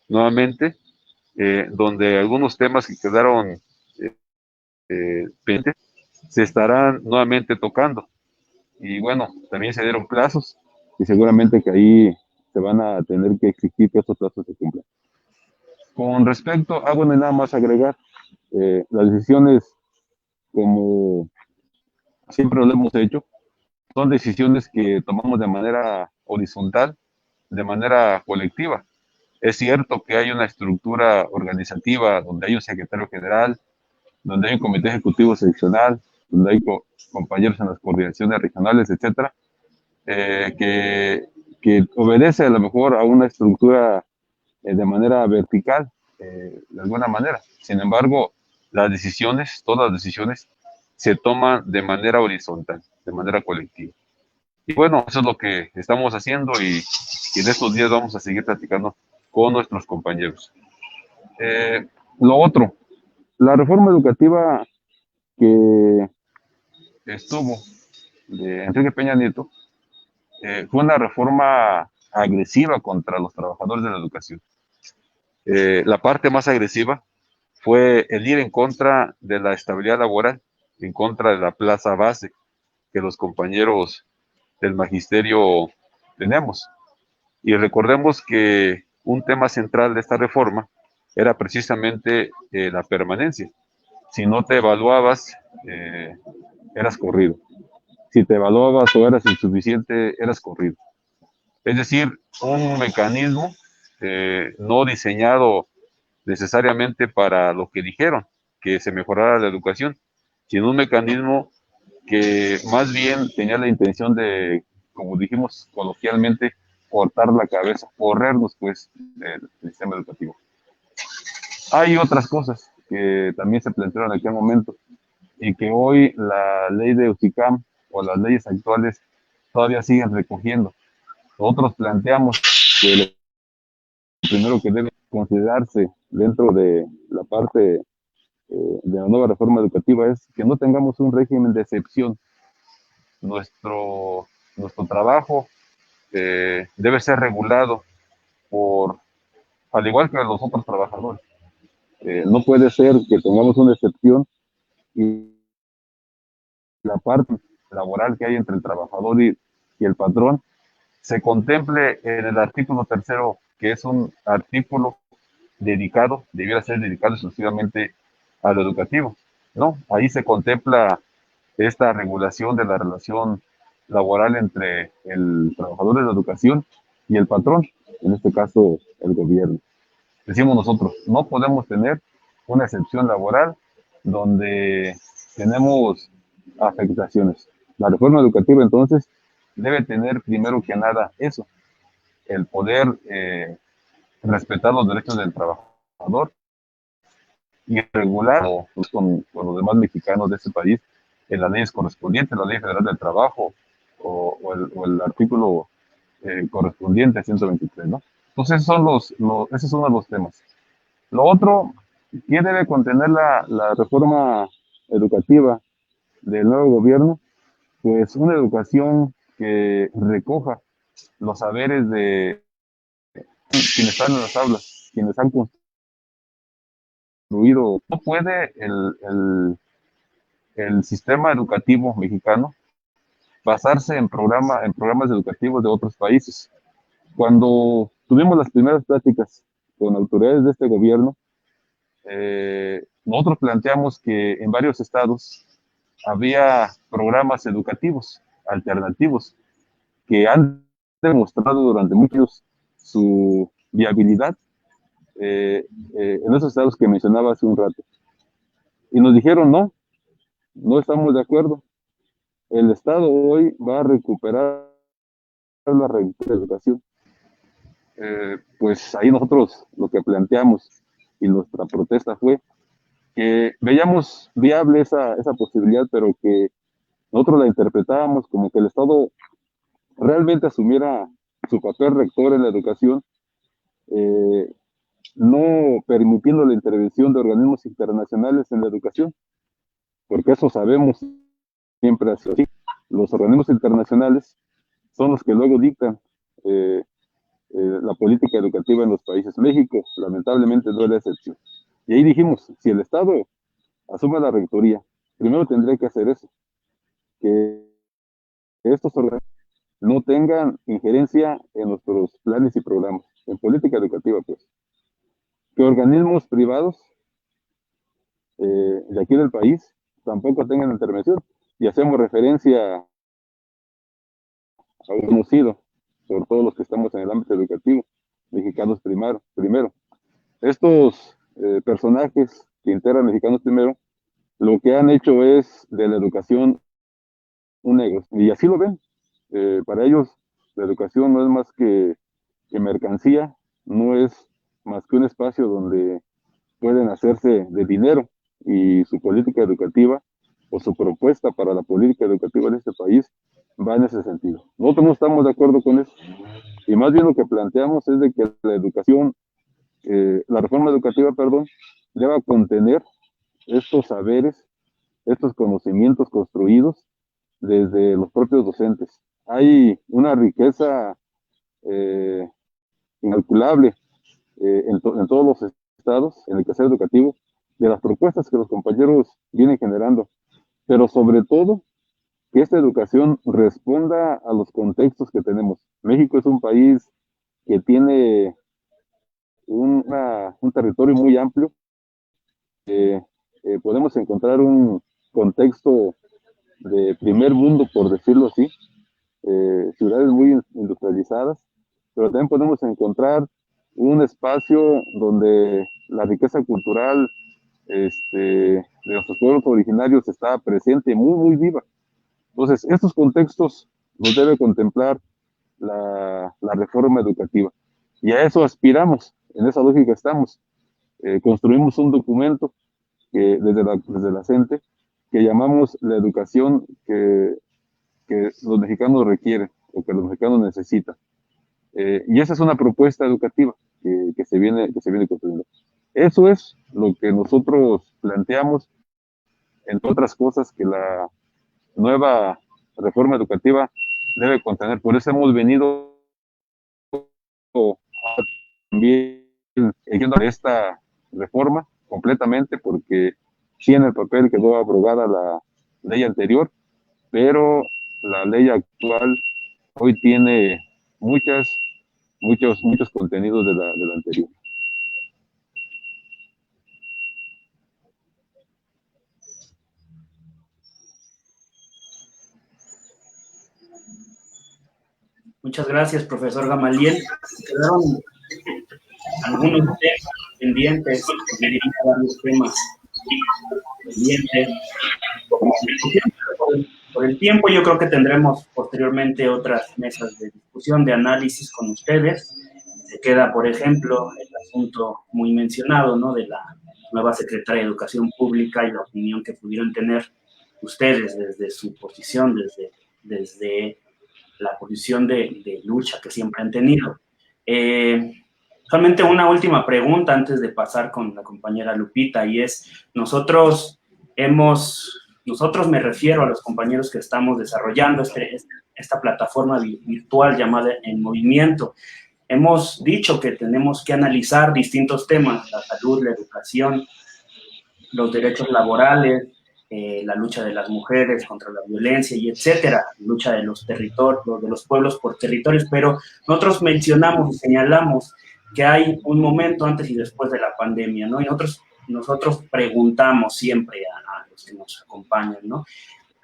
nuevamente, donde algunos temas que quedaron pendientes se estarán nuevamente tocando. Y bueno, también se dieron plazos y seguramente que ahí se van a tener que exigir que estos plazos se cumplan. Con respecto, bueno, y nada más agregar, las decisiones, como siempre lo hemos hecho, son decisiones que tomamos de manera horizontal, de manera colectiva. Es cierto que hay una estructura organizativa donde hay un secretario general, donde hay un comité ejecutivo seccional, donde hay compañeros en las coordinaciones regionales, etcétera, que obedece a lo mejor a una estructura de manera vertical, de alguna manera. Sin embargo, las decisiones, todas las decisiones, se toman de manera horizontal, de manera colectiva. Y bueno, eso es lo que estamos haciendo y en estos días vamos a seguir platicando con nuestros compañeros. Lo otro, la reforma educativa que estuvo de Enrique Peña Nieto fue una reforma agresiva contra los trabajadores de la educación. La parte más agresiva fue el ir en contra de la estabilidad laboral, en contra de la plaza base que los compañeros del magisterio tenemos. Y recordemos que un tema central de esta reforma era precisamente la permanencia. Si no te evaluabas, eras corrido. Si te evaluabas o eras insuficiente, eras corrido. Es decir, un mecanismo no diseñado necesariamente para lo que dijeron, que se mejorara la educación, sino un mecanismo que más bien tenía la intención de, como dijimos coloquialmente, cortar la cabeza, corrernos pues del sistema educativo. Hay otras cosas que también se plantearon en aquel momento y que hoy la ley de UCICAM o las leyes actuales todavía siguen recogiendo. Nosotros planteamos que lo primero que debe considerarse dentro de la parte de la nueva reforma educativa es que no tengamos un régimen de excepción. Nuestro trabajo debe ser regulado por, al igual que los otros trabajadores. No puede ser que tengamos una excepción y la parte laboral que hay entre el trabajador y el patrón se contemple en el artículo tercero, que es un artículo dedicado, debiera ser dedicado exclusivamente a lo educativo, ¿no? Ahí se contempla esta regulación de la relación laboral entre el trabajador de la educación y el patrón, en este caso el gobierno. Decimos nosotros, no podemos tener una excepción laboral donde tenemos afectaciones. La reforma educativa entonces debe tener primero que nada eso, el poder respetar los derechos del trabajador y regular con los demás mexicanos de este país en las leyes correspondientes, la Ley Federal del Trabajo o el artículo correspondiente a 123, ¿no? Entonces, esos son los temas. Lo otro, ¿qué debe contener la reforma educativa del nuevo gobierno? Pues una educación que recoja los saberes de quienes están en las aulas, quienes han construido. No puede el sistema educativo mexicano basarse en programas educativos de otros países. Cuando tuvimos las primeras pláticas con autoridades de este gobierno, nosotros planteamos que en varios estados había programas educativos alternativos que han demostrado durante muchos su viabilidad en esos estados que mencionaba hace un rato. Y nos dijeron, no estamos de acuerdo. El Estado hoy va a recuperar la educación. Pues ahí nosotros lo que planteamos y nuestra protesta fue que veíamos viable esa posibilidad, pero que nosotros la interpretábamos como que el Estado realmente asumiera su papel rector en la educación, no permitiendo la intervención de organismos internacionales en la educación, porque eso sabemos, siempre ha sido así. Los organismos internacionales son los que luego dictan la política educativa en los países. México, lamentablemente, no es la excepción. Y ahí dijimos, si el Estado asume la rectoría, primero tendría que hacer eso, que estos organismos no tengan injerencia en nuestros planes y programas, en política educativa, pues. Que organismos privados de aquí del país tampoco tengan intervención. Y hacemos referencia a un conocido, sobre todo los que estamos en el ámbito educativo, Mexicanos Primero. Estos personajes que integran Mexicanos Primero, lo que han hecho es de la educación un negocio, y así lo ven. Para ellos la educación no es más que mercancía, no es más que un espacio donde pueden hacerse de dinero, y su política educativa o su propuesta para la política educativa de este país va en ese sentido. Nosotros no estamos de acuerdo con eso, y más bien lo que planteamos es de que la educación, la reforma educativa, deba contener estos saberes, estos conocimientos construidos desde los propios docentes. Hay una riqueza incalculable en todos los estados, en el quehacer educativo, de las propuestas que los compañeros vienen generando, pero sobre todo que esta educación responda a los contextos que tenemos. México es un país que tiene un territorio muy amplio. Podemos encontrar un contexto de primer mundo, por decirlo así, ciudades muy industrializadas, pero también podemos encontrar un espacio donde la riqueza cultural de nuestros pueblos originarios está presente, muy, muy viva. Entonces, estos contextos los debe contemplar la reforma educativa. Y a eso aspiramos, en esa lógica estamos. Construimos un documento que desde la CENTE que llamamos la educación que los mexicanos requieren o que los mexicanos necesitan. Y esa es una propuesta educativa que se viene construyendo. Eso es lo que nosotros planteamos, entre otras cosas que la nueva reforma educativa debe contener. Por eso hemos venido también eligiendo esta reforma completamente, porque sí, en el papel quedó abrogada la ley anterior, pero la ley actual hoy tiene muchos contenidos de la anterior. Muchas gracias, profesor Gamaliel. Quedaron algunos temas pendientes, varios temas pendientes. Por el tiempo, yo creo que tendremos posteriormente otras mesas de discusión, de análisis con ustedes. Se queda, por ejemplo, el asunto muy mencionado, ¿no?, de la nueva secretaria de Educación Pública y la opinión que pudieron tener ustedes desde su posición, desde la posición de lucha que siempre han tenido. Solamente una última pregunta antes de pasar con la compañera Lupita, y es, nosotros me refiero a los compañeros que estamos desarrollando esta plataforma virtual llamada En Movimiento. Hemos dicho que tenemos que analizar distintos temas: la salud, la educación, los derechos laborales, la lucha de las mujeres contra la violencia y etcétera, lucha de los territorios, de los pueblos por territorios, pero nosotros mencionamos y señalamos que hay un momento antes y después de la pandemia, ¿no? Y nosotros preguntamos siempre a los que nos acompañan, ¿no?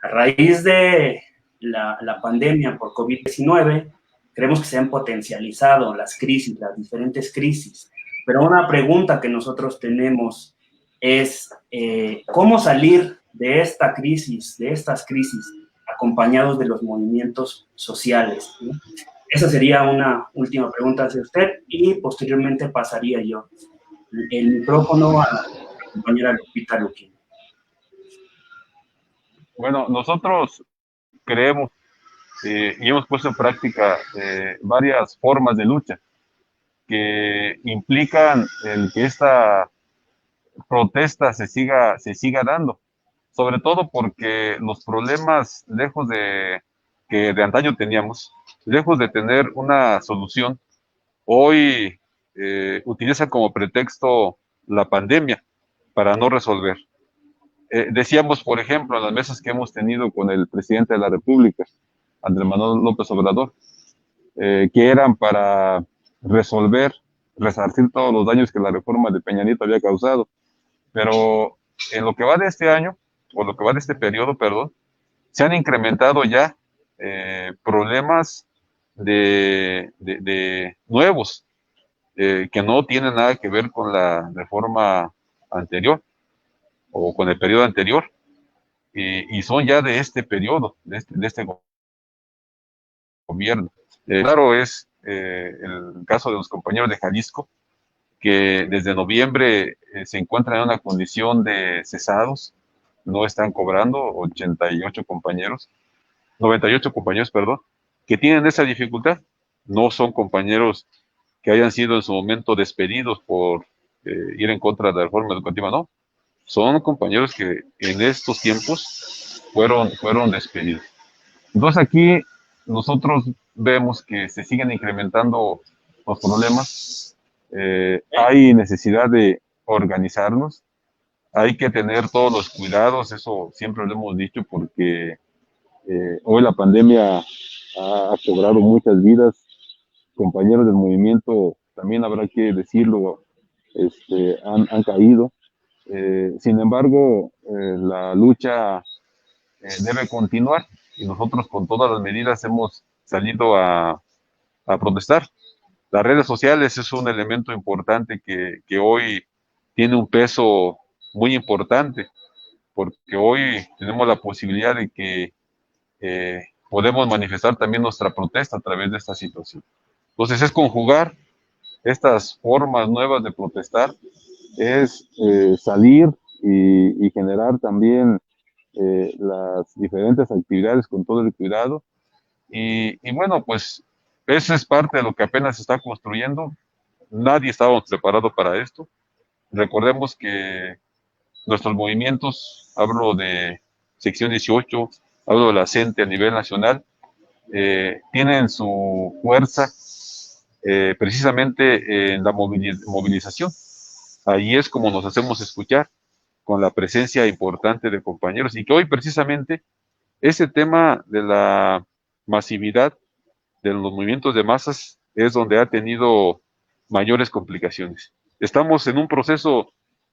A raíz de la pandemia por COVID-19, creemos que se han potencializado las crisis, las diferentes crisis, pero una pregunta que nosotros tenemos es cómo salir de esta crisis, de estas crisis, acompañados de los movimientos sociales, ¿no? Esa sería una última pregunta hacia usted y posteriormente pasaría yo el micrófono a la compañera Lupita Luquín. Bueno, nosotros creemos y hemos puesto en práctica varias formas de lucha que implican el que esta protesta se siga dando, sobre todo porque los problemas, lejos de que de antaño teníamos, lejos de tener una solución, hoy utilizan como pretexto la pandemia para no resolver. Decíamos, por ejemplo, en las mesas que hemos tenido con el presidente de la República, Andrés Manuel López Obrador, que eran para resolver, resarcir todos los daños que la reforma de Peña Nieto había causado. Pero en lo que va de este año, o lo que va de este periodo, perdón, se han incrementado ya problemas de nuevos que no tienen nada que ver con la reforma anterior o con el periodo anterior y son ya de este periodo, de este gobierno. Claro es el caso de los compañeros de Jalisco, que desde noviembre se encuentran en una condición de cesados, no están cobrando, 98 compañeros, 98 compañeros, perdón, que tienen esa dificultad. No son compañeros que hayan sido en su momento despedidos por ir en contra de la reforma educativa, no. Son compañeros que en estos tiempos fueron despedidos. Entonces aquí nosotros vemos que se siguen incrementando los problemas. Hay necesidad de organizarnos, hay que tener todos los cuidados, eso siempre lo hemos dicho, porque hoy la pandemia ha cobrado muchas vidas. Compañeros del movimiento, también habrá que decirlo, han caído. Sin embargo, la lucha debe continuar y nosotros con todas las medidas hemos salido a protestar. Las redes sociales es un elemento importante que hoy tiene un peso muy importante, porque hoy tenemos la posibilidad de que podemos manifestar también nuestra protesta a través de esta situación. Entonces es conjugar estas formas nuevas de protestar, es salir y generar también las diferentes actividades con todo el cuidado. Y bueno, pues eso es parte de lo que apenas se está construyendo. Nadie estábamos preparados para esto. Recordemos que nuestros movimientos, hablo de sección 18, hablo de la CENTE a nivel nacional, tienen su fuerza precisamente en la movilización. Ahí es como nos hacemos escuchar, con la presencia importante de compañeros, y que hoy precisamente ese tema de la masividad de los movimientos de masas es donde ha tenido mayores complicaciones. Estamos en un proceso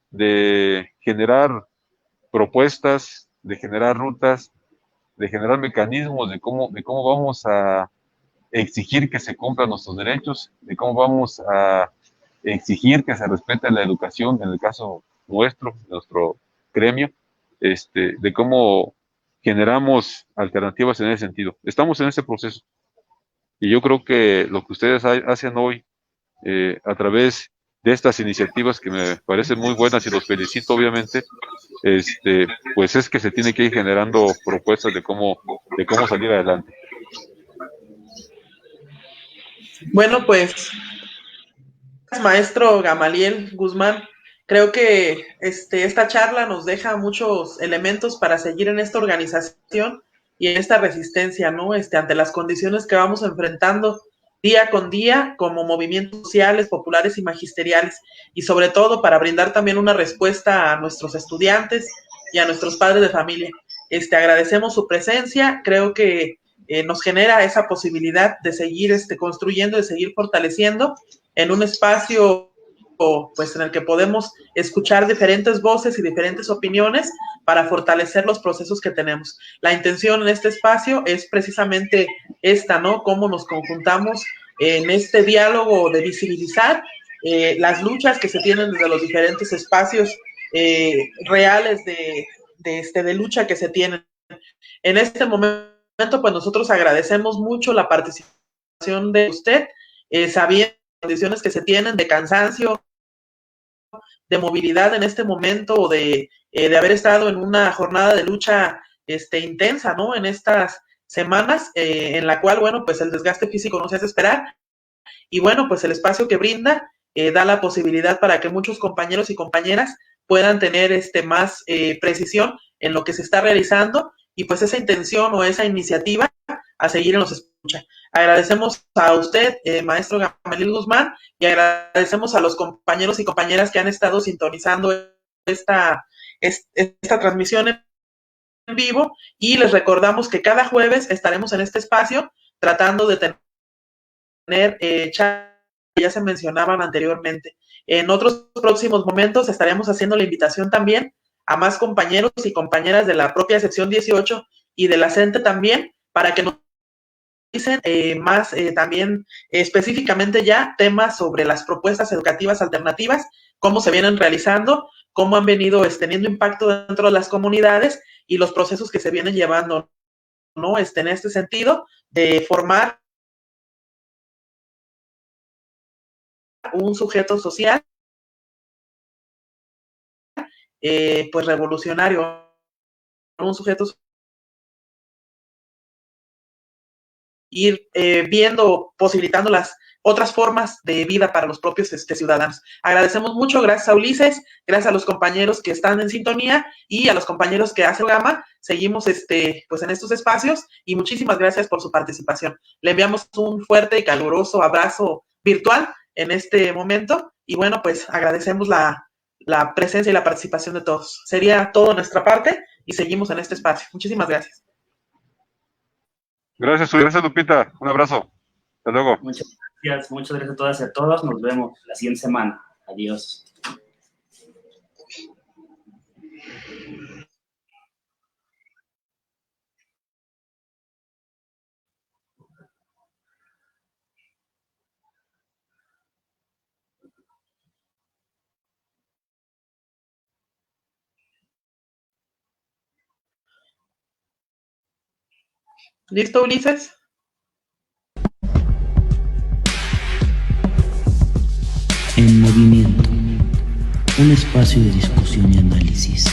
de generar propuestas, de generar rutas, de generar mecanismos de cómo vamos a exigir que se cumplan nuestros derechos, de cómo vamos a exigir que se respete la educación, en el caso nuestro gremio, de cómo generamos alternativas en ese sentido. Estamos en ese proceso. Y yo creo que lo que ustedes hacen hoy, a través de estas iniciativas que me parecen muy buenas y los felicito obviamente, pues es que se tiene que ir generando propuestas de cómo salir adelante. Bueno, pues, maestro Gamaliel Guzmán, creo que esta charla nos deja muchos elementos para seguir en esta organización y en esta resistencia, ¿no? Ante las condiciones que vamos enfrentando día con día como movimientos sociales, populares y magisteriales, y sobre todo para brindar también una respuesta a nuestros estudiantes y a nuestros padres de familia. Agradecemos su presencia, creo que nos genera esa posibilidad de seguir construyendo, de seguir fortaleciendo en un espacio pues en el que podemos escuchar diferentes voces y diferentes opiniones para fortalecer los procesos que tenemos. La intención en este espacio es precisamente esta, ¿no? Cómo nos conjuntamos en este diálogo de visibilizar las luchas que se tienen desde los diferentes espacios reales de lucha que se tienen. En este momento, pues nosotros agradecemos mucho la participación de usted, sabiendo las condiciones que se tienen de cansancio, de movilidad en este momento, de haber estado en una jornada de lucha intensa, ¿no? En estas semanas, en la cual, bueno, pues el desgaste físico no se hace esperar, y bueno, pues el espacio que brinda da la posibilidad para que muchos compañeros y compañeras puedan tener más precisión en lo que se está realizando, y pues esa intención o esa iniciativa a seguir en los escucha. Agradecemos a usted, maestro Gamaliel Guzmán, y agradecemos a los compañeros y compañeras que han estado sintonizando esta transmisión en vivo, y les recordamos que cada jueves estaremos en este espacio tratando de tener charlas que ya se mencionaban anteriormente. En otros próximos momentos estaremos haciendo la invitación también a más compañeros y compañeras de la propia sección 18 y de la CENTE también, para que nos dicen más también específicamente ya temas sobre las propuestas educativas alternativas, cómo se vienen realizando, cómo han venido teniendo impacto dentro de las comunidades y los procesos que se vienen llevando, ¿no? En este sentido de formar un sujeto social pues revolucionario, un sujeto ir viendo, posibilitando las otras formas de vida para los propios ciudadanos. Agradecemos mucho, gracias a Ulises, gracias a los compañeros que están en sintonía y a los compañeros que hacen Gama. Seguimos pues en estos espacios, y muchísimas gracias por su participación. Le enviamos un fuerte y caluroso abrazo virtual en este momento, y bueno, pues agradecemos la presencia y la participación de todos. Sería todo de nuestra parte, y seguimos en este espacio. Muchísimas gracias. Gracias Lupita. Un abrazo. Hasta luego. Muchas gracias a todas y a todos. Nos vemos la siguiente semana. Adiós. ¿Listo, Ulises? En movimiento, un espacio de discusión y análisis.